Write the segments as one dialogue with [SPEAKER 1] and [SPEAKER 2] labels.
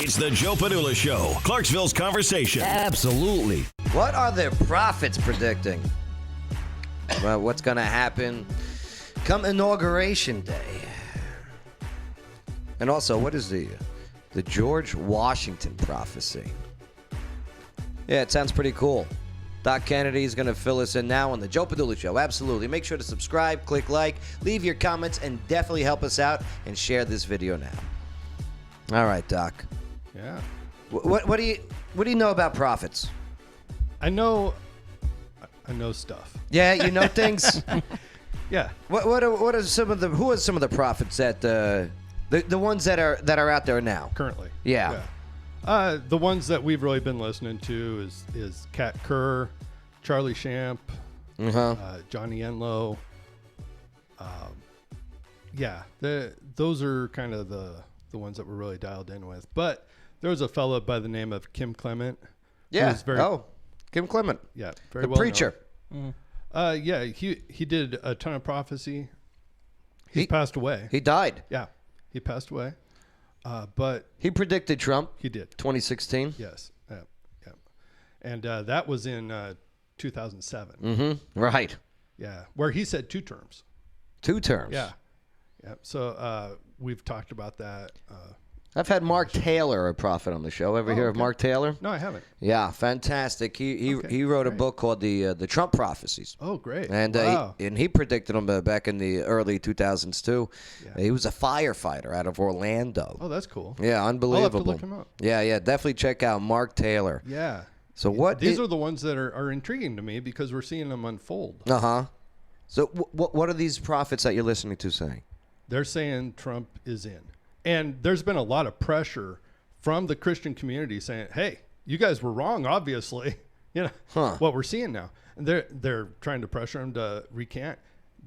[SPEAKER 1] It's the Joe Padula Show, Clarksville's conversation.
[SPEAKER 2] Absolutely.
[SPEAKER 3] What are the prophets predicting? Well, what's going to happen come Inauguration Day? And also, what is the George Washington prophecy? Yeah, it sounds pretty cool. Doc Kennedy is going to fill us in now on the Joe Padula Show. Absolutely. Make sure to subscribe, click like, leave your comments, and definitely help us out and share this video now. All right, Doc.
[SPEAKER 4] Yeah.
[SPEAKER 3] What do you know about prophets?
[SPEAKER 4] I know stuff.
[SPEAKER 3] Yeah, you know things.
[SPEAKER 4] Yeah.
[SPEAKER 3] What are some of the who are some of the prophets that the ones that are out there now
[SPEAKER 4] Currently.
[SPEAKER 3] Yeah.
[SPEAKER 4] The ones that we've really been listening to is Kat Kerr, Charlie Shamp, Johnny Enlow. Those are kind of the ones that we're really dialed in with. But there was a fellow by the name of Kim Clement.
[SPEAKER 3] Yeah. Kim Clement.
[SPEAKER 4] Yeah. Very
[SPEAKER 3] the
[SPEAKER 4] well
[SPEAKER 3] preacher.
[SPEAKER 4] Known. He did a ton of prophecy. He passed away.
[SPEAKER 3] He died.
[SPEAKER 4] Yeah. He passed away. But
[SPEAKER 3] he predicted Trump.
[SPEAKER 4] He did.
[SPEAKER 3] 2016.
[SPEAKER 4] Yes. Yeah. And that was in 2007.
[SPEAKER 3] Mm-hmm. Right.
[SPEAKER 4] Yeah. Where he said 2 terms.
[SPEAKER 3] 2 terms.
[SPEAKER 4] Yeah. Yeah. So we've talked about that.
[SPEAKER 3] I've had Mark Taylor, a prophet, on the show. Ever hear of Mark Taylor?
[SPEAKER 4] No, I haven't.
[SPEAKER 3] Yeah, fantastic. He wrote a book called the Trump Prophecies.
[SPEAKER 4] Oh, great.
[SPEAKER 3] And
[SPEAKER 4] wow.
[SPEAKER 3] he predicted them back in the early 2000s too. Yeah. He was a firefighter out of Orlando.
[SPEAKER 4] Oh, that's cool.
[SPEAKER 3] Yeah, unbelievable.
[SPEAKER 4] I'll have to look him up.
[SPEAKER 3] Yeah, definitely check out Mark Taylor.
[SPEAKER 4] Yeah.
[SPEAKER 3] So what?
[SPEAKER 4] These are the ones that are intriguing to me because we're seeing them unfold.
[SPEAKER 3] So what are these prophets that you're listening to saying? They're
[SPEAKER 4] saying Trump is in. And there's been a lot of pressure from the Christian community saying, hey, you guys were wrong, obviously. What we're seeing now. And they're trying to pressure him to recant.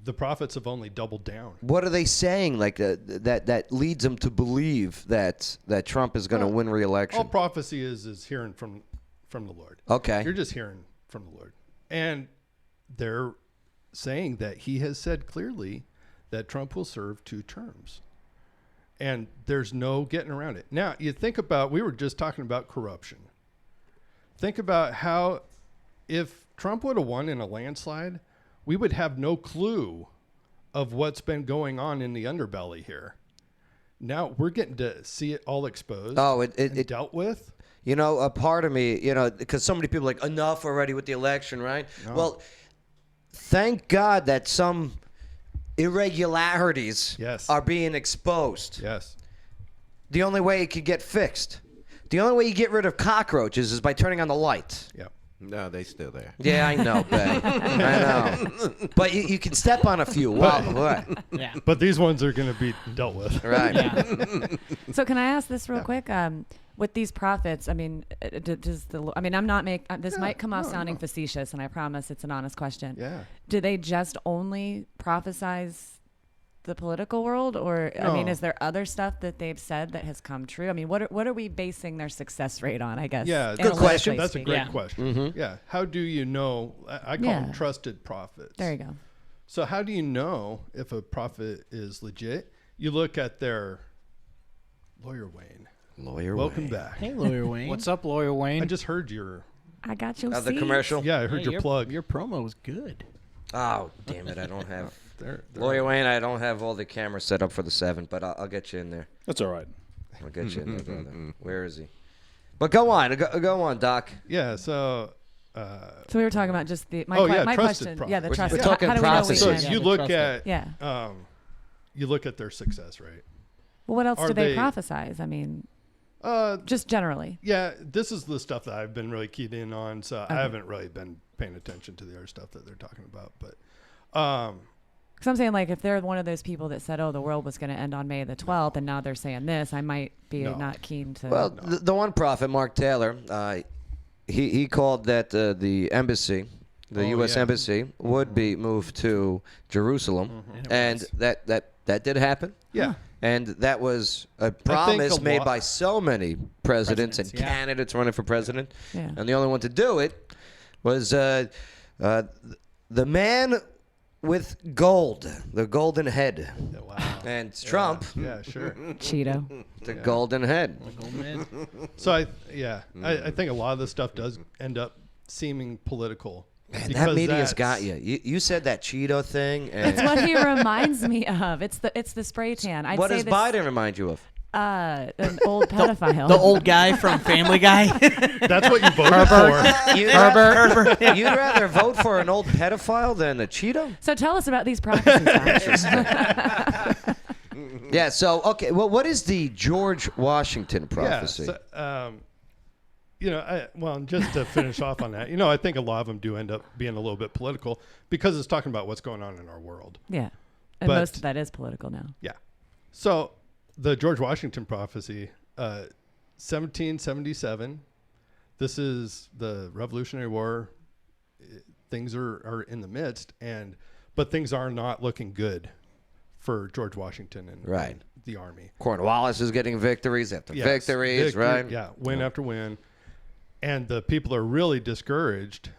[SPEAKER 4] The prophets have only doubled down.
[SPEAKER 3] What are they saying like that leads them to believe that Trump is going to win re-election?
[SPEAKER 4] All prophecy is hearing from the Lord.
[SPEAKER 3] Okay.
[SPEAKER 4] You're just hearing from the Lord. And they're saying that he has said clearly that Trump will serve 2 terms. And there's no getting around it. Now, you think about, we were just talking about corruption. Think about how if Trump would have won in a landslide, we would have no clue of what's been going on in the underbelly here. Now we're getting to see it all exposed and dealt with.
[SPEAKER 3] A part of me, because so many people are like, enough already with the election, right? No. Well, thank God that some irregularities are being exposed.
[SPEAKER 4] Yes.
[SPEAKER 3] The only way it could get fixed, the only way you get rid of cockroaches is by turning on the lights.
[SPEAKER 4] Yep.
[SPEAKER 5] No, they still there.
[SPEAKER 3] Yeah, I know, babe. I know. But you can step on a few. What?
[SPEAKER 4] Yeah. But these ones are going to be dealt with.
[SPEAKER 3] Right.
[SPEAKER 6] Yeah. So can I ask this real quick? With these prophets, I mean, I'm not this might come off sounding facetious, and I promise it's an honest question.
[SPEAKER 4] Yeah.
[SPEAKER 6] Do they just only prophesize the political world, or
[SPEAKER 4] No.
[SPEAKER 6] I mean, is there other stuff that they've said that has come true? I mean, what are we basing their success rate on? I guess.
[SPEAKER 4] Yeah,
[SPEAKER 3] good question.
[SPEAKER 4] That's a great question.
[SPEAKER 3] Mm-hmm.
[SPEAKER 4] Yeah. How do you know? I call them trusted prophets.
[SPEAKER 6] There you go.
[SPEAKER 4] So how do you know if a prophet is legit? You look at their Lawyer Wayne. Welcome back.
[SPEAKER 7] Hey, Lawyer Wayne.
[SPEAKER 8] What's up, Lawyer Wayne?
[SPEAKER 4] I just heard your...
[SPEAKER 6] I got you.
[SPEAKER 3] The commercial?
[SPEAKER 4] Yeah, I heard your plug.
[SPEAKER 7] Your promo was good.
[SPEAKER 3] Oh, damn it. I don't have... Lawyer Wayne, I don't have all the cameras set up for the 7, but I'll get you in there.
[SPEAKER 8] That's all right.
[SPEAKER 3] I'll get you in there, brother. Where is he? But go on, Doc.
[SPEAKER 4] Yeah, so...
[SPEAKER 6] So we were talking about just my
[SPEAKER 4] trusted
[SPEAKER 6] question.
[SPEAKER 4] prophet.
[SPEAKER 6] Yeah, the
[SPEAKER 3] We're
[SPEAKER 6] trusted.
[SPEAKER 3] talking
[SPEAKER 6] How do we know
[SPEAKER 3] prophecy.
[SPEAKER 4] So
[SPEAKER 6] which one?
[SPEAKER 4] you look at...
[SPEAKER 6] Yeah.
[SPEAKER 4] You look at their success rate.
[SPEAKER 6] Well, what else
[SPEAKER 4] Are
[SPEAKER 6] do they
[SPEAKER 4] they-
[SPEAKER 6] prophesize? I mean, just generally.
[SPEAKER 4] Yeah, this is the stuff that I've been really keyed in on, so I haven't really been paying attention to the other stuff that they're talking about. But
[SPEAKER 6] Because I'm saying, like, if they're one of those people that said, oh, the world was going to end on May the 12th, and now they're saying this, I might be not keen to...
[SPEAKER 3] Well, the one prophet, Mark Taylor, he called that the embassy, the U.S. embassy, would be moved to Jerusalem, and that did happen.
[SPEAKER 4] Yeah.
[SPEAKER 3] And that was a promise made by so many presidents and candidates running for president.
[SPEAKER 6] Yeah.
[SPEAKER 3] And the only one to do it was the man with gold, the golden head.
[SPEAKER 4] Wow.
[SPEAKER 3] And it's Trump,
[SPEAKER 4] Yeah, sure.
[SPEAKER 6] Cheeto.
[SPEAKER 3] the golden head.
[SPEAKER 4] So I think a lot of this stuff does end up seeming political.
[SPEAKER 3] Man,
[SPEAKER 4] because
[SPEAKER 3] that media's
[SPEAKER 4] that's-
[SPEAKER 3] got you. You said that Cheeto thing. And
[SPEAKER 6] That's what he reminds me of. It's the spray tan. I'd
[SPEAKER 3] what
[SPEAKER 6] say
[SPEAKER 3] does
[SPEAKER 6] this,
[SPEAKER 3] Biden remind you of?
[SPEAKER 6] an old pedophile.
[SPEAKER 2] The old guy from Family Guy.
[SPEAKER 4] That's what you voted for.
[SPEAKER 2] Herbert.
[SPEAKER 3] You'd rather vote for an old pedophile than a Cheeto?
[SPEAKER 6] So tell us about these prophecies. Tom.
[SPEAKER 3] Yeah, so, okay, well, what is the George Washington prophecy?
[SPEAKER 4] Yeah, so, just to finish off on that, I think a lot of them do end up being a little bit political because it's talking about what's going on in our world.
[SPEAKER 6] Yeah. And
[SPEAKER 4] But-
[SPEAKER 6] most of that is political now.
[SPEAKER 4] Yeah. So the George Washington prophecy, 1777, this is the Revolutionary War. Things are in the midst, but things are not looking good for George Washington and the army.
[SPEAKER 3] Cornwallis is getting victories after victories, right?
[SPEAKER 4] Yeah, win after win. And the people are really discouraged.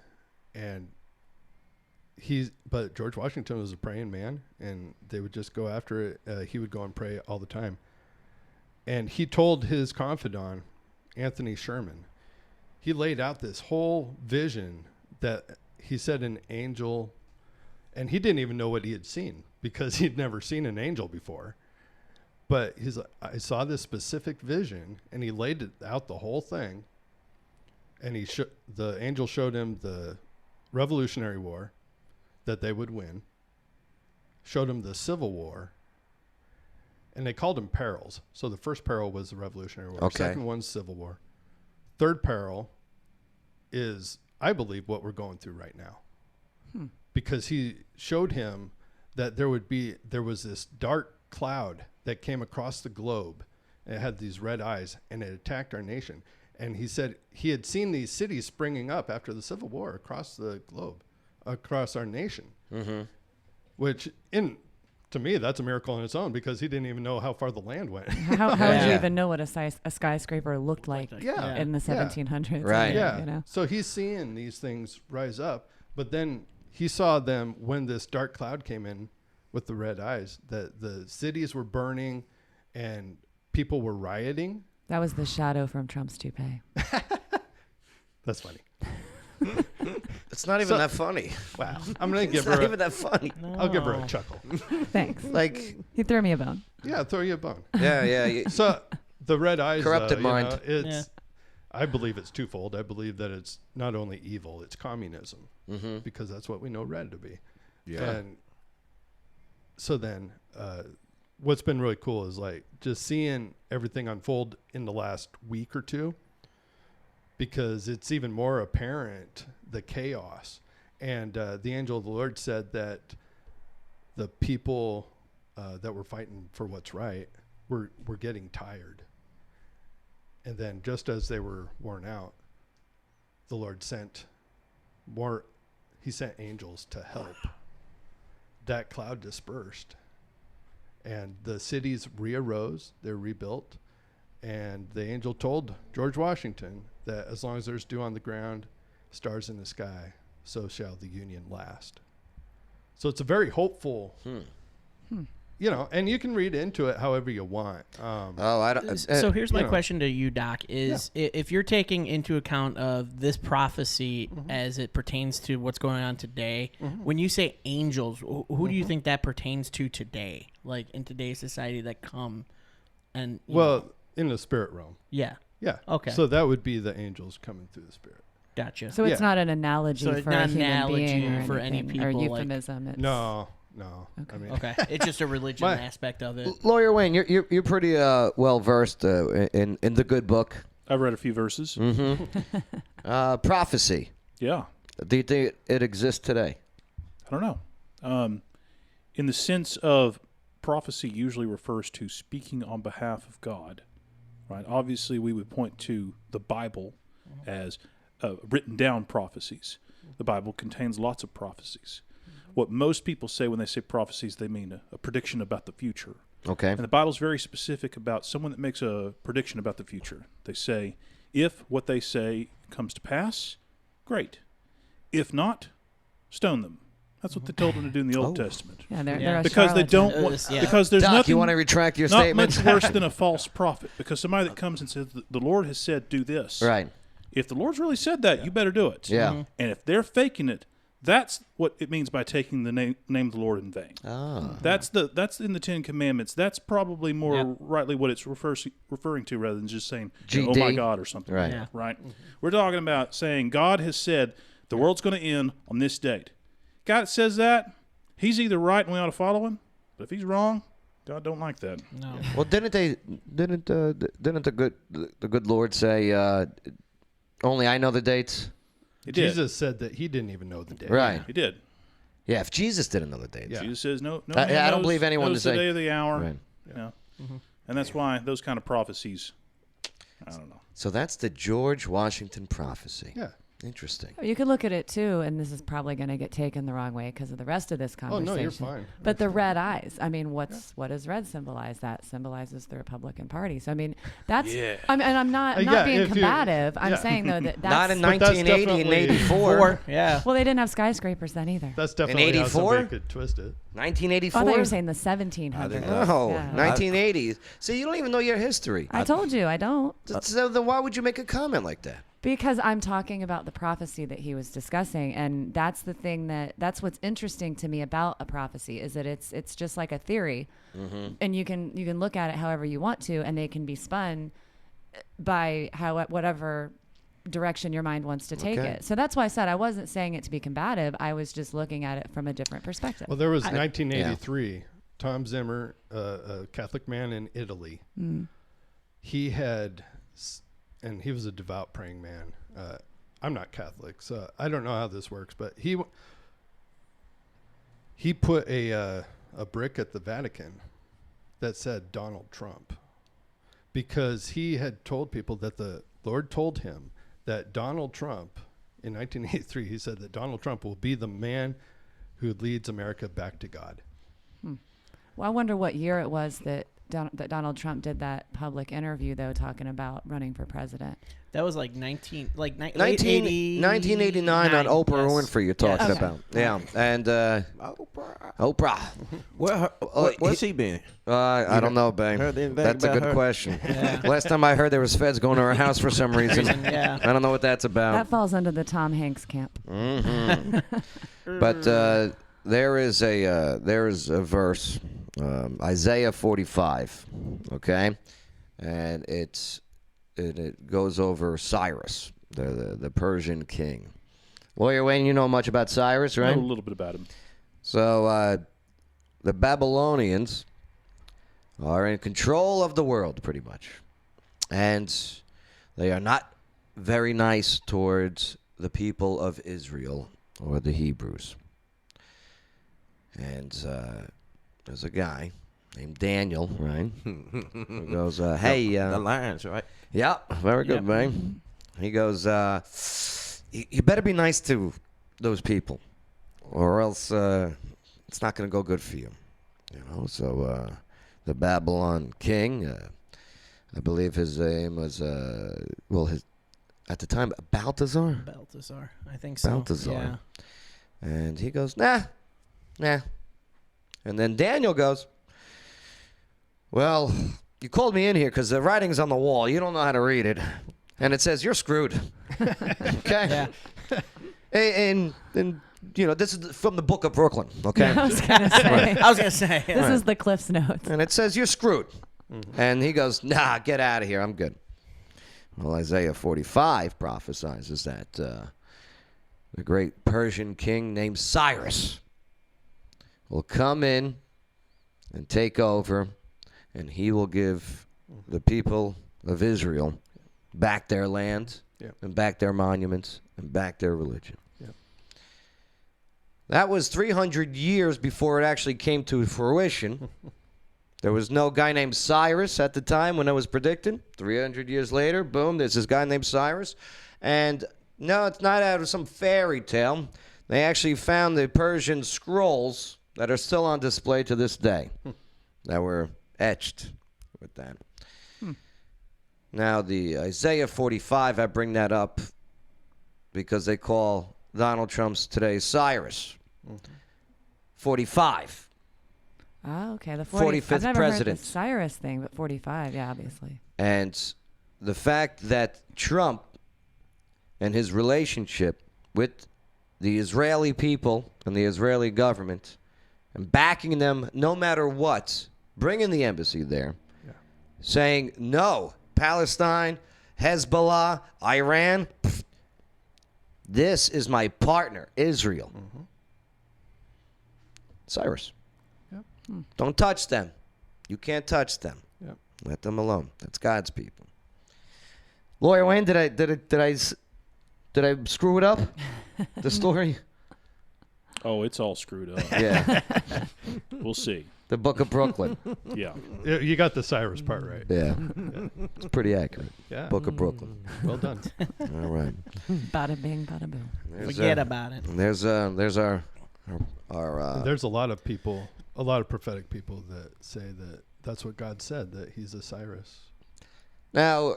[SPEAKER 4] But George Washington was a praying man, and they would just go after it. He would go and pray all the time. And he told his confidant, Anthony Sherman, he laid out this whole vision that he said an angel, and he didn't even know what he had seen because he'd never seen an angel before. But he's like, I saw this specific vision, and he laid it out the whole thing. And the angel showed him the Revolutionary War, that they would win, showed him the Civil War, and they called them perils. So the first peril was the Revolutionary War.
[SPEAKER 3] Okay.
[SPEAKER 4] Second one's Civil War. Third peril is, I believe, what we're going through right now. Because he showed him that there was this dark cloud that came across the globe, and it had these red eyes, and it attacked our nation. And he said he had seen these cities springing up after the Civil War across the globe, across our nation, which to me, that's a miracle in its own because he didn't even know how far the land went.
[SPEAKER 6] How would you even know what a skyscraper looked like
[SPEAKER 4] Yeah.
[SPEAKER 6] in the 1700s?
[SPEAKER 3] Right.
[SPEAKER 4] Yeah.
[SPEAKER 6] You know?
[SPEAKER 4] So he's seeing these things rise up, but then he saw them when this dark cloud came in with the red eyes, that the cities were burning and people were rioting.
[SPEAKER 6] That was the shadow from Trump's toupee.
[SPEAKER 4] That's funny.
[SPEAKER 3] It's not even that funny.
[SPEAKER 4] Wow. I'm going to give
[SPEAKER 3] It's not
[SPEAKER 4] her
[SPEAKER 3] even that funny.
[SPEAKER 4] I'll give her a chuckle.
[SPEAKER 6] Thanks.
[SPEAKER 3] Like,
[SPEAKER 6] He threw me a bone.
[SPEAKER 4] Yeah, throw you a bone.
[SPEAKER 3] yeah.
[SPEAKER 4] So the red eyes,
[SPEAKER 3] Corrupted mind.
[SPEAKER 4] I believe it's twofold. I believe that it's not only evil, it's communism, because that's what we know red to be.
[SPEAKER 3] Yeah.
[SPEAKER 4] And so then what's been really cool is like just seeing everything unfold in the last week or two, because it's even more apparent, the chaos. And the angel of the Lord said that the people that were fighting for what's right were getting tired. And then just as they were worn out, the Lord sent angels to help. That cloud dispersed, and the cities rearose, they're rebuilt, and the angel told George Washington that as long as there's dew on the ground, stars in the sky, so shall the Union last. So it's a very hopeful, and you can read into it however you want.
[SPEAKER 3] I don't.
[SPEAKER 2] So here's my
[SPEAKER 4] you know.
[SPEAKER 2] question to you, Doc, is if you're taking into account of this prophecy as it pertains to what's going on today, when you say angels, who do you think that pertains to today? Like in today's society that come and... you know,
[SPEAKER 4] in the spirit realm.
[SPEAKER 2] yeah,
[SPEAKER 4] Yeah.
[SPEAKER 2] Okay.
[SPEAKER 4] So that would be the angels coming through the spirit.
[SPEAKER 2] gotcha.
[SPEAKER 6] So it's not an analogy
[SPEAKER 2] So it's
[SPEAKER 6] for
[SPEAKER 2] not
[SPEAKER 6] a
[SPEAKER 2] an
[SPEAKER 6] human
[SPEAKER 2] analogy
[SPEAKER 6] being or
[SPEAKER 2] for any
[SPEAKER 6] anything, or
[SPEAKER 2] people, like-
[SPEAKER 6] euphemism. It's,
[SPEAKER 4] No.
[SPEAKER 6] Okay.
[SPEAKER 4] I mean,
[SPEAKER 2] okay. It's just a religion
[SPEAKER 4] My-
[SPEAKER 2] aspect of it.
[SPEAKER 3] Lawyer Wayne, you're pretty well versed in the good book.
[SPEAKER 5] I've read a few verses.
[SPEAKER 3] Prophecy.
[SPEAKER 5] Yeah.
[SPEAKER 3] Do you think it exists today?
[SPEAKER 5] I don't know. In the sense of prophecy usually refers to speaking on behalf of God, right? Obviously, we would point to the Bible as written down prophecies. The Bible contains lots of prophecies. What most people say when they say prophecies, they mean a prediction about the future.
[SPEAKER 3] Okay.
[SPEAKER 5] And the Bible's very specific about someone that makes a prediction about the future. They say, if what they say comes to pass, great. If not, stone them. That's what they told them to do in the Old Testament.
[SPEAKER 6] Yeah, they're a
[SPEAKER 5] Because they
[SPEAKER 6] charlatan.
[SPEAKER 5] don't want,
[SPEAKER 2] Yeah.
[SPEAKER 5] because there's
[SPEAKER 3] Doc,
[SPEAKER 5] nothing.
[SPEAKER 3] you want to retract your
[SPEAKER 5] not
[SPEAKER 3] statement?
[SPEAKER 5] much worse than a false prophet. Because somebody that comes and says the Lord has said do this.
[SPEAKER 3] Right.
[SPEAKER 5] If the Lord's really said that, you better do it.
[SPEAKER 3] Yeah.
[SPEAKER 5] And if they're faking it, that's what it means by taking the name of the Lord in vain. That's in the Ten Commandments. That's probably more rightly what it's referring to, rather than just saying, "Oh my God" or something.
[SPEAKER 3] Right.
[SPEAKER 2] Yeah.
[SPEAKER 5] Right. We're talking about saying God has said the world's going to end on this date. God that says that, He's either right and we ought to follow Him, but if He's wrong, God don't like that.
[SPEAKER 2] No.
[SPEAKER 3] Well, didn't the good Lord say, "Only I know the dates"?
[SPEAKER 5] He did.
[SPEAKER 4] Jesus said that he didn't even know the day.
[SPEAKER 3] Right.
[SPEAKER 5] He did.
[SPEAKER 3] Yeah. If Jesus didn't know the dates.
[SPEAKER 4] Yeah.
[SPEAKER 5] Jesus says no.
[SPEAKER 3] I
[SPEAKER 5] man
[SPEAKER 3] don't
[SPEAKER 5] knows-
[SPEAKER 3] believe anyone
[SPEAKER 5] knows
[SPEAKER 3] to
[SPEAKER 5] the
[SPEAKER 3] say-
[SPEAKER 5] day or the hour.
[SPEAKER 3] Right.
[SPEAKER 5] Yeah. And that's why those kind of prophecies. I don't know.
[SPEAKER 3] So that's the George Washington prophecy.
[SPEAKER 4] Yeah.
[SPEAKER 3] Interesting.
[SPEAKER 6] You could look at it too, and this is probably going to get taken the wrong way because of the rest of this
[SPEAKER 4] Oh,
[SPEAKER 6] conversation.
[SPEAKER 4] no, you're fine.
[SPEAKER 6] But the red eyes, I mean, what does red symbolize? That symbolizes the Republican Party. So I mean, that's. I mean, and I'm not
[SPEAKER 4] Yeah,
[SPEAKER 6] being
[SPEAKER 4] if you-
[SPEAKER 6] combative. I'm
[SPEAKER 4] yeah.
[SPEAKER 6] saying though that that's
[SPEAKER 3] Not in
[SPEAKER 4] But that's
[SPEAKER 3] 1980 and
[SPEAKER 4] definitely-
[SPEAKER 3] 84.
[SPEAKER 2] Yeah.
[SPEAKER 6] well, they didn't have skyscrapers then either.
[SPEAKER 4] That's definitely how
[SPEAKER 3] 84?
[SPEAKER 4] somebody could twist it.
[SPEAKER 3] 1984.
[SPEAKER 6] Oh, I thought you were saying the 1700s.
[SPEAKER 3] No,
[SPEAKER 6] Yeah.
[SPEAKER 3] 1980s. See, you don't even know your history.
[SPEAKER 6] I told you I don't.
[SPEAKER 3] So then why would you make a comment like that?
[SPEAKER 6] Because I'm talking about the prophecy that he was discussing, and that's the thing that's what's interesting to me about a prophecy is that it's just like a theory, and you can look at it however you want to, and they can be spun by whatever direction your mind wants to take
[SPEAKER 3] Okay.
[SPEAKER 6] it. So that's why I said I wasn't saying it to be combative. I was just looking at it from a different perspective.
[SPEAKER 4] Well, there was 1983. Tom Zimmer, a Catholic man in Italy. He had, and he was a devout praying man. I'm not Catholic, so I don't know how this works, but he put a brick at the Vatican that said Donald Trump, because he had told people that the Lord told him that Donald Trump, in 1983, he said that Donald Trump will be the man who leads America back to God.
[SPEAKER 6] Well, I wonder what year it was that Donald Trump did that public interview, though, talking about running for president.
[SPEAKER 2] That was like 1989
[SPEAKER 3] on Oprah
[SPEAKER 2] yes.
[SPEAKER 3] Winfrey you're talking
[SPEAKER 6] Yes.
[SPEAKER 3] about. Yeah. And Oprah.
[SPEAKER 7] Where's he been?
[SPEAKER 3] I don't know, babe.
[SPEAKER 7] Heard anything
[SPEAKER 3] That's a
[SPEAKER 7] about
[SPEAKER 3] good
[SPEAKER 7] her?
[SPEAKER 3] question. Last time I heard there was feds going to her house for some reason.
[SPEAKER 2] Yeah.
[SPEAKER 3] I don't know what that's about.
[SPEAKER 6] That falls under the Tom Hanks camp.
[SPEAKER 3] But there is a verse, Isaiah 45, okay, and it goes over Cyrus, the Persian king. Lawyer Wayne, you know much about Cyrus,
[SPEAKER 5] I
[SPEAKER 3] right?
[SPEAKER 5] know a little bit about him.
[SPEAKER 3] So the Babylonians are in control of the world, pretty much, and they are not very nice towards the people of Israel or the Hebrews. And there's a guy named Daniel, right? Who goes, hey.
[SPEAKER 7] The Lions, right?
[SPEAKER 3] Yeah, very good, man. He goes, you better be nice to those people, or else it's not going to go good for you. You know, so the Babylon king, I believe his name was, at the time, Balthazar?
[SPEAKER 2] Balthazar, I think so.
[SPEAKER 3] Balthazar.
[SPEAKER 2] Yeah.
[SPEAKER 3] And he goes, nah. And then Daniel goes, well, you called me in here because the writing's on the wall. You don't know how to read it. And it says, you're screwed. Okay?
[SPEAKER 2] Yeah.
[SPEAKER 3] And you know, this is from the book of Brooklyn, okay?
[SPEAKER 6] I was gonna say.
[SPEAKER 2] I was gonna say.
[SPEAKER 6] This is the Cliff's Notes.
[SPEAKER 3] And it says, you're screwed. And he goes, nah, get out of here. I'm good. Well, Isaiah 45 prophesies that the great Persian king named Cyrus will come in and take over, and he will give the people of Israel back their land and back their monuments and back their religion. That was 300 years before it actually came to fruition. There was no guy named Cyrus at the time when it was predicted. 300 years later, boom, there's this guy named Cyrus. And no, it's not out of some fairy tale. They actually found the Persian scrolls that are still on display to this day that were etched with that. Now, the Isaiah 45, I bring that up because they call Donald Trump's today Cyrus. 45.
[SPEAKER 6] Oh, okay. The
[SPEAKER 3] 45th
[SPEAKER 6] I've never
[SPEAKER 3] president.
[SPEAKER 6] heard the Cyrus thing, but 45, yeah, obviously.
[SPEAKER 3] And the fact that Trump and his relationship with the Israeli people and the Israeli government and backing them no matter what, bringing the embassy there, saying, no, Palestine, Hezbollah, Iran, this is my partner, Israel. Cyrus. Don't touch them. You can't touch them.
[SPEAKER 4] Yep.
[SPEAKER 3] Let them alone. That's God's people. Lawyer Wayne, did I screw it up? The story?
[SPEAKER 5] Oh, it's all screwed up.
[SPEAKER 3] Yeah.
[SPEAKER 5] We'll see.
[SPEAKER 3] The Book of Brooklyn.
[SPEAKER 5] Yeah.
[SPEAKER 4] You got the Cyrus part right.
[SPEAKER 3] Yeah. It's pretty accurate.
[SPEAKER 4] Yeah.
[SPEAKER 3] Book of Brooklyn.
[SPEAKER 4] Well done.
[SPEAKER 3] All right.
[SPEAKER 6] Bada bing, bada boom.
[SPEAKER 2] Forget about it.
[SPEAKER 3] There's our
[SPEAKER 4] There's a lot of people, a lot of prophetic people that say that that's what God said, that he's a Cyrus.
[SPEAKER 3] now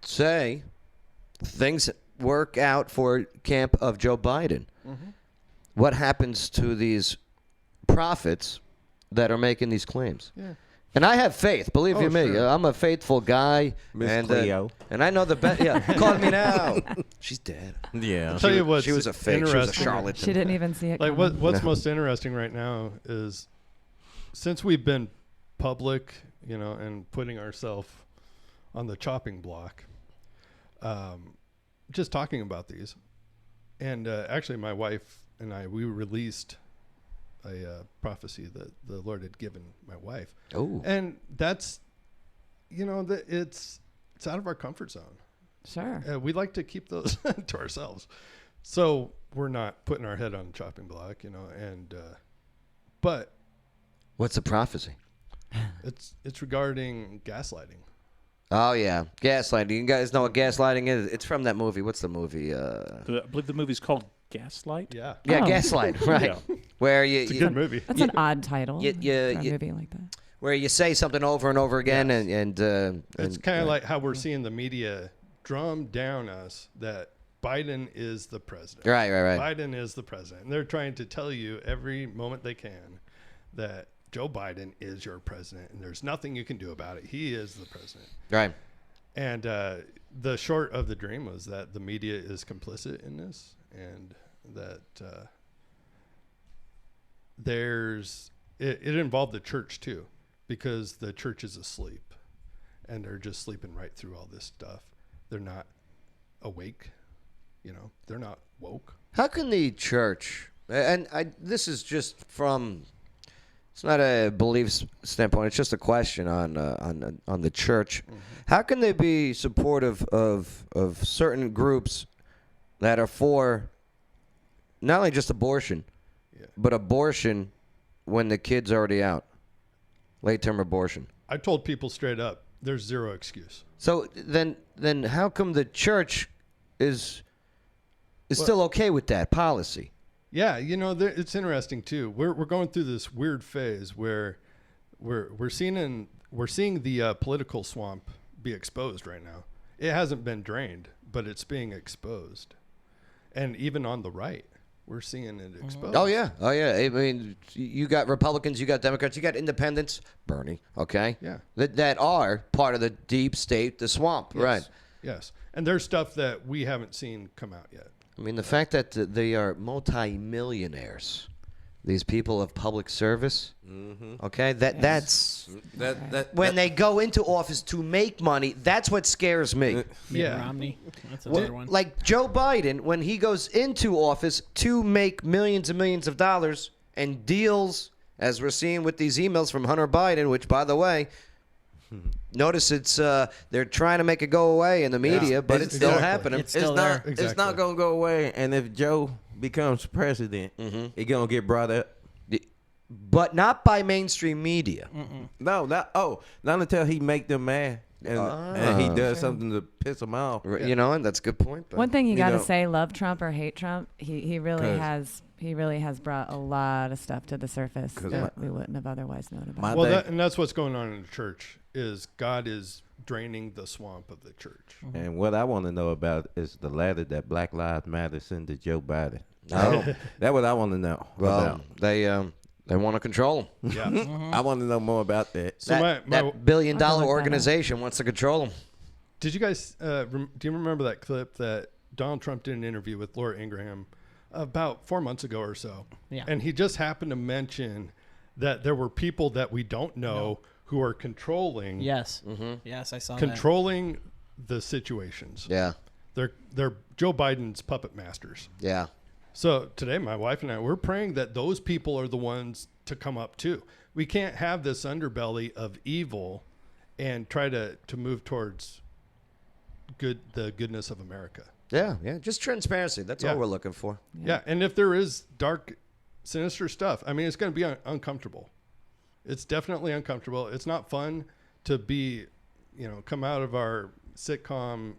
[SPEAKER 3] say things work out for camp of Joe Biden. What happens to these prophets that are making these claims?
[SPEAKER 4] Yeah.
[SPEAKER 3] And I have faith, believe you me.
[SPEAKER 4] Sure.
[SPEAKER 3] I'm a faithful guy.
[SPEAKER 7] Miss Cleo.
[SPEAKER 3] And I know the best. Yeah, call me now. She's dead.
[SPEAKER 7] Yeah.
[SPEAKER 4] I'll tell you what's
[SPEAKER 3] She was a fake. She was a
[SPEAKER 4] interesting.
[SPEAKER 3] charlatan.
[SPEAKER 6] She didn't even see it
[SPEAKER 4] Like
[SPEAKER 6] coming.
[SPEAKER 4] what's most interesting right now is since we've been public, and putting ourselves on the chopping block, just talking about these, and actually my wife and we released a prophecy that the Lord had given my wife.
[SPEAKER 3] Oh.
[SPEAKER 4] And that's, it's out of our comfort zone.
[SPEAKER 6] Sure.
[SPEAKER 4] We like to keep those to ourselves. So we're not putting our head on the chopping block, but
[SPEAKER 3] What's the prophecy?
[SPEAKER 4] it's regarding gaslighting.
[SPEAKER 3] Oh, yeah. Gaslighting. You guys know what gaslighting is? It's from that movie. What's the movie?
[SPEAKER 5] I believe the movie's called Gaslight.
[SPEAKER 4] Yeah.
[SPEAKER 3] Yeah,
[SPEAKER 6] Oh.
[SPEAKER 3] Gaslight. Right.
[SPEAKER 5] Yeah.
[SPEAKER 3] Where
[SPEAKER 4] It's a good movie.
[SPEAKER 6] That's an odd title for a
[SPEAKER 3] you-
[SPEAKER 6] movie like that.
[SPEAKER 3] where you say something over and over again,
[SPEAKER 4] Yes. It's kind of
[SPEAKER 3] uh,
[SPEAKER 4] like how we're seeing the media drum down us that Biden is the president.
[SPEAKER 3] Right.
[SPEAKER 4] Biden is the president. And they're trying to tell you every moment they can that Joe Biden is your president and there's nothing you can do about it. He is the president.
[SPEAKER 3] Right.
[SPEAKER 4] And the short of the dream was that the media is complicit in this, and that it involved the church too, because the church is asleep and they're just sleeping right through all this stuff. They're not awake, they're not woke.
[SPEAKER 3] How can the church, and this is just from, it's not a belief standpoint, it's just a question on the church. How can they be supportive of certain groups that are for not only just abortion, but abortion when the kid's already out, late-term abortion?
[SPEAKER 4] I told people straight up, there's zero excuse.
[SPEAKER 3] So then how come the church is still okay with that policy?
[SPEAKER 4] Yeah, it's interesting too. We're going through this weird phase where we're seeing the political swamp be exposed right now. It hasn't been drained, but it's being exposed, and even on the right, we're seeing it exposed.
[SPEAKER 3] Oh yeah. I mean, you got Republicans, you got Democrats, you got Independents, Bernie. Okay.
[SPEAKER 4] Yeah.
[SPEAKER 3] That are part of the deep state, the swamp.
[SPEAKER 4] Yes.
[SPEAKER 3] Right.
[SPEAKER 4] Yes, and there's stuff that we haven't seen come out yet.
[SPEAKER 3] I mean, the fact that they are multi-millionaires, these people of public service. Okay, that's when they go into office to make money. That's what scares me.
[SPEAKER 2] Mitt
[SPEAKER 4] Yeah.
[SPEAKER 2] Romney. That's another one.
[SPEAKER 3] Like Joe Biden, when he goes into office to make millions and millions of dollars and deals, as we're seeing with these emails from Hunter Biden, which, by the way, notice it's they're trying to make it go away in the media, but it's still
[SPEAKER 4] Exactly.
[SPEAKER 3] happening.
[SPEAKER 2] It's still there.
[SPEAKER 7] It's
[SPEAKER 4] Exactly.
[SPEAKER 7] not gonna go away. And if Joe becomes president, it's gonna get brought up.
[SPEAKER 3] But not by mainstream media.
[SPEAKER 7] No, not until he make them mad and he does something to piss them off.
[SPEAKER 3] And that's a good point. But
[SPEAKER 6] One thing you got to
[SPEAKER 7] know-
[SPEAKER 6] say, love Trump or hate Trump, he really
[SPEAKER 7] 'Cause-
[SPEAKER 6] has brought a lot of stuff to the surface
[SPEAKER 7] 'Cause
[SPEAKER 6] that we wouldn't have otherwise known about.
[SPEAKER 7] my-
[SPEAKER 4] Well,
[SPEAKER 7] think-
[SPEAKER 4] and that's what's going on in the church is God is draining the swamp of the church.
[SPEAKER 7] And what I want to know about is the letter that Black Lives Matter sent to Joe Biden.
[SPEAKER 3] Oh.
[SPEAKER 7] That's what I want to know
[SPEAKER 3] Well,
[SPEAKER 7] about.
[SPEAKER 3] they want to control him.
[SPEAKER 4] Yeah.
[SPEAKER 7] I want to know more about that.
[SPEAKER 4] So
[SPEAKER 3] That
[SPEAKER 6] I'll
[SPEAKER 3] billion-dollar
[SPEAKER 6] look that up.
[SPEAKER 3] organization wants to control him.
[SPEAKER 4] Did you guys do you remember that clip that Donald Trump did an interview with Laura Ingraham about 4 months ago or so?
[SPEAKER 2] Yeah.
[SPEAKER 4] And he just happened to mention that there were people that we don't know who are controlling
[SPEAKER 2] Yes. Yes, I saw
[SPEAKER 4] controlling the situations.
[SPEAKER 3] Yeah,
[SPEAKER 4] They're Joe Biden's puppet masters.
[SPEAKER 3] yeah.
[SPEAKER 4] So today, my wife and I, we're praying that those people are the ones to come up too. We can't have this underbelly of evil and try to move towards the goodness of America.
[SPEAKER 3] Yeah, just transparency. That's all
[SPEAKER 4] Yeah.
[SPEAKER 3] we're looking for.
[SPEAKER 4] Yeah. And if there is dark, sinister stuff, I mean, it's going to be uncomfortable. It's definitely uncomfortable. It's not fun to be, come out of our sitcom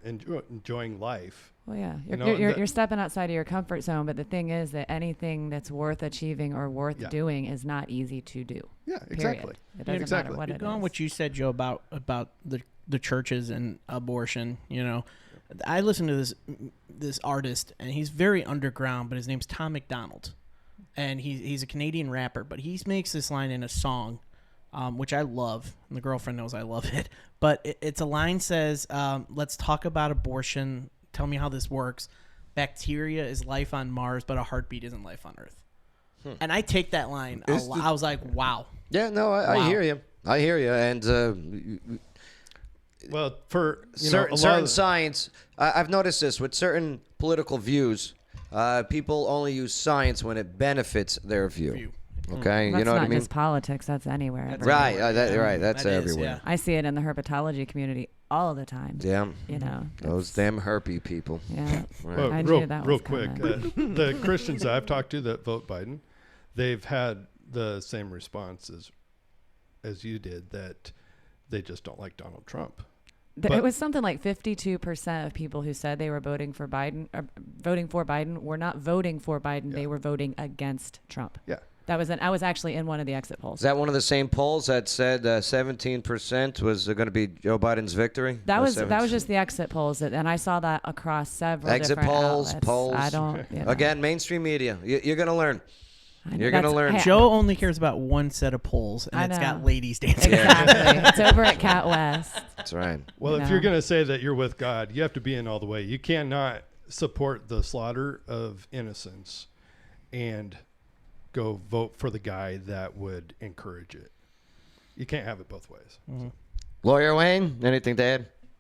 [SPEAKER 4] enjoying life.
[SPEAKER 6] Well, yeah,
[SPEAKER 4] You know,
[SPEAKER 6] you're stepping outside of your comfort zone, but the thing is that anything that's worth achieving or worth
[SPEAKER 4] Yeah.
[SPEAKER 6] doing is not easy to do.
[SPEAKER 4] Yeah,
[SPEAKER 6] Period.
[SPEAKER 4] exactly.
[SPEAKER 6] It doesn't
[SPEAKER 4] Exactly.
[SPEAKER 6] matter what it
[SPEAKER 2] Go on
[SPEAKER 6] is.
[SPEAKER 2] what you said, Joe, about the churches and abortion. I listen to this artist, and he's very underground, but his name's Tom McDonald, and he's a Canadian rapper, but he makes this line in a song, which I love, and the girlfriend knows I love it. But it's a line says, "Let's talk about abortion. Tell me how this works. Bacteria is life on Mars, but a heartbeat isn't life on Earth." And I take that line. I was like, wow.
[SPEAKER 3] Yeah, no, I
[SPEAKER 2] Wow.
[SPEAKER 3] hear you. I hear you. And
[SPEAKER 4] Well, for
[SPEAKER 3] certain science, I've noticed this with certain political views. People only use science when it benefits their view. Okay,
[SPEAKER 6] That's
[SPEAKER 3] you know
[SPEAKER 6] not
[SPEAKER 3] what I mean?
[SPEAKER 6] just politics. That's anywhere.
[SPEAKER 2] That's
[SPEAKER 3] Right, right. That's
[SPEAKER 2] That is,
[SPEAKER 3] everywhere.
[SPEAKER 6] I see it in the herpetology community all the time.
[SPEAKER 3] Yeah,
[SPEAKER 6] it's-
[SPEAKER 3] those damn herpy people.
[SPEAKER 6] Yeah.
[SPEAKER 4] Well,
[SPEAKER 6] I
[SPEAKER 4] real
[SPEAKER 6] knew that
[SPEAKER 4] real
[SPEAKER 6] was
[SPEAKER 4] quick,
[SPEAKER 6] coming.
[SPEAKER 4] the Christians I've talked to that vote Biden, they've had the same response as you did, that they just don't like Donald Trump. But-
[SPEAKER 6] It was something like 52% of people who said they were voting for Biden were not voting for Biden.
[SPEAKER 4] Yeah.
[SPEAKER 6] They were voting against Trump.
[SPEAKER 4] Yeah.
[SPEAKER 6] I was actually in one of the exit polls.
[SPEAKER 3] Is that one of the same polls that said 17% was going to be Joe Biden's victory?
[SPEAKER 6] That
[SPEAKER 3] Or
[SPEAKER 6] was
[SPEAKER 3] 17?
[SPEAKER 6] just the exit polls, and I saw that across several
[SPEAKER 3] Exit
[SPEAKER 6] different
[SPEAKER 3] polls,
[SPEAKER 6] outlets. I don't
[SPEAKER 3] Again, mainstream media. You're going to learn.
[SPEAKER 6] I know
[SPEAKER 3] You're gonna
[SPEAKER 6] that's-
[SPEAKER 3] learn.
[SPEAKER 6] hey,
[SPEAKER 2] Joe only cares about one set of polls, and
[SPEAKER 6] I
[SPEAKER 2] it's got
[SPEAKER 6] know.
[SPEAKER 2] ladies dancing.
[SPEAKER 6] Exactly. It's over at Cat West.
[SPEAKER 3] That's right.
[SPEAKER 4] Well, if
[SPEAKER 6] No.
[SPEAKER 4] you're going to say that you're with God, you have to be in all the way. You cannot support the slaughter of innocents and go vote for the guy that would encourage it. You can't have it both ways.
[SPEAKER 3] Lawyer Wayne, anything to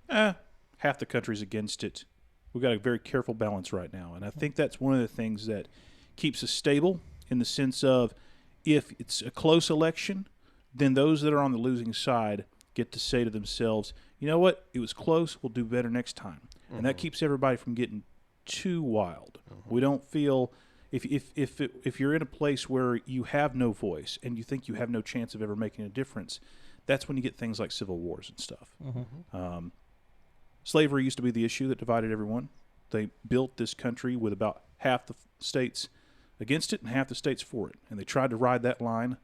[SPEAKER 3] add?
[SPEAKER 5] Half the country's against it. We've got a very careful balance right now, and I think that's one of the things that keeps us stable, in the sense of, if it's a close election, then those that are on the losing side get to say to themselves, you know what, it was close, we'll do better next time. And that keeps everybody from getting too wild. We don't feel, if you're in a place where you have no voice and you think you have no chance of ever making a difference, that's when you get things like civil wars and stuff. Slavery used to be the issue that divided everyone. They built this country with about half the states against it and half the states for it. And they tried to ride that line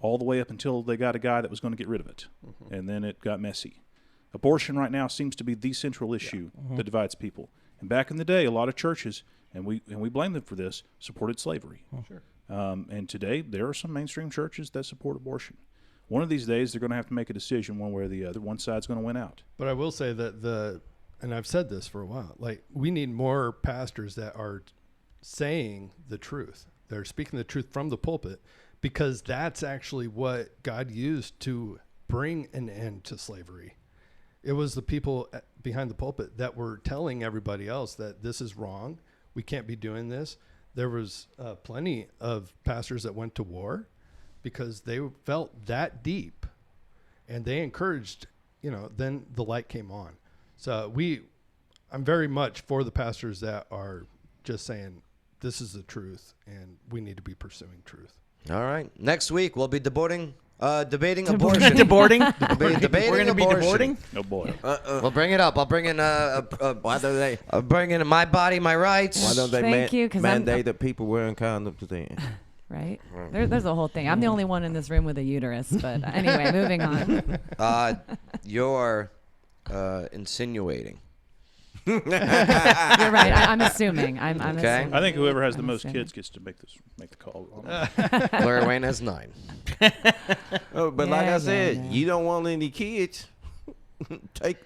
[SPEAKER 5] all the way up until they got a guy that was going to get rid of it. And then it got messy. Abortion right now seems to be the central issue that divides people. And back in the day, a lot of churches, and we blame them for this, supported slavery.
[SPEAKER 4] Sure.
[SPEAKER 5] And today, there are some mainstream churches that support abortion. One of these days, they're going to have to make a decision one way or the other. One side's going to win out.
[SPEAKER 4] But I will say that and I've said this for a while, like, we need more pastors that are saying the truth. They're speaking the truth from the pulpit, because that's actually what God used to bring an end to slavery. It was the people behind the pulpit that were telling everybody else that this is wrong. We can't be doing this. There was plenty of pastors that went to war because they felt that deep, and they encouraged, then the light came on. So I'm very much for the pastors that are just saying, this is the truth, and we need to be pursuing truth.
[SPEAKER 3] All right. Next week, we'll be debating abortion.
[SPEAKER 2] Deborting?
[SPEAKER 3] Debating
[SPEAKER 2] We're going to be
[SPEAKER 3] abortion.
[SPEAKER 2] deborting?
[SPEAKER 5] Oh, boy.
[SPEAKER 3] We'll bring it up. I'll bring in
[SPEAKER 7] Why don't they?
[SPEAKER 3] I'll bring in My Body, My Rights.
[SPEAKER 7] Why don't they
[SPEAKER 6] Thank you, 'cause I'm-
[SPEAKER 7] mandate that people wearing condoms then?
[SPEAKER 6] Right? There's a whole thing. I'm the only one in this room with a uterus. But anyway, moving on.
[SPEAKER 3] Your insinuating.
[SPEAKER 6] You're right. I'm assuming. I'm
[SPEAKER 3] Okay.
[SPEAKER 6] assuming.
[SPEAKER 5] I think whoever has the
[SPEAKER 6] I'm
[SPEAKER 5] most
[SPEAKER 6] assuming.
[SPEAKER 5] kids gets to make the call.
[SPEAKER 3] Blair Wayne has 9.
[SPEAKER 7] Oh, but like
[SPEAKER 6] Yeah,
[SPEAKER 7] I said,
[SPEAKER 6] yeah.
[SPEAKER 7] you don't want any kids. Take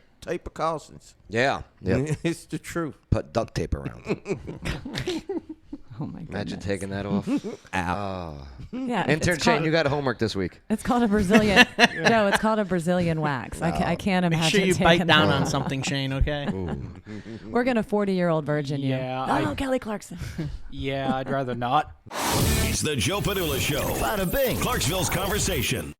[SPEAKER 7] precautions.
[SPEAKER 3] Yeah. Yep.
[SPEAKER 7] It's the truth.
[SPEAKER 3] Put duct tape around it.
[SPEAKER 6] Oh my god.
[SPEAKER 3] Imagine taking that off.
[SPEAKER 6] Yeah.
[SPEAKER 3] Intern
[SPEAKER 6] it's
[SPEAKER 3] Shane,
[SPEAKER 6] called-
[SPEAKER 3] you got homework this week.
[SPEAKER 6] It's called a Brazilian. Joe, it's called a Brazilian wax. I can't imagine.
[SPEAKER 2] Make sure you
[SPEAKER 6] taking
[SPEAKER 2] bite down
[SPEAKER 6] that
[SPEAKER 2] on
[SPEAKER 6] off.
[SPEAKER 2] something, Shane, okay?
[SPEAKER 6] We're gonna 40-year-old virgin you.
[SPEAKER 8] Yeah,
[SPEAKER 6] Oh, Kelly Clarkson.
[SPEAKER 8] Yeah, I'd rather not.
[SPEAKER 1] It's the Joe Padula Show. Bada bing. Clarksville's conversation.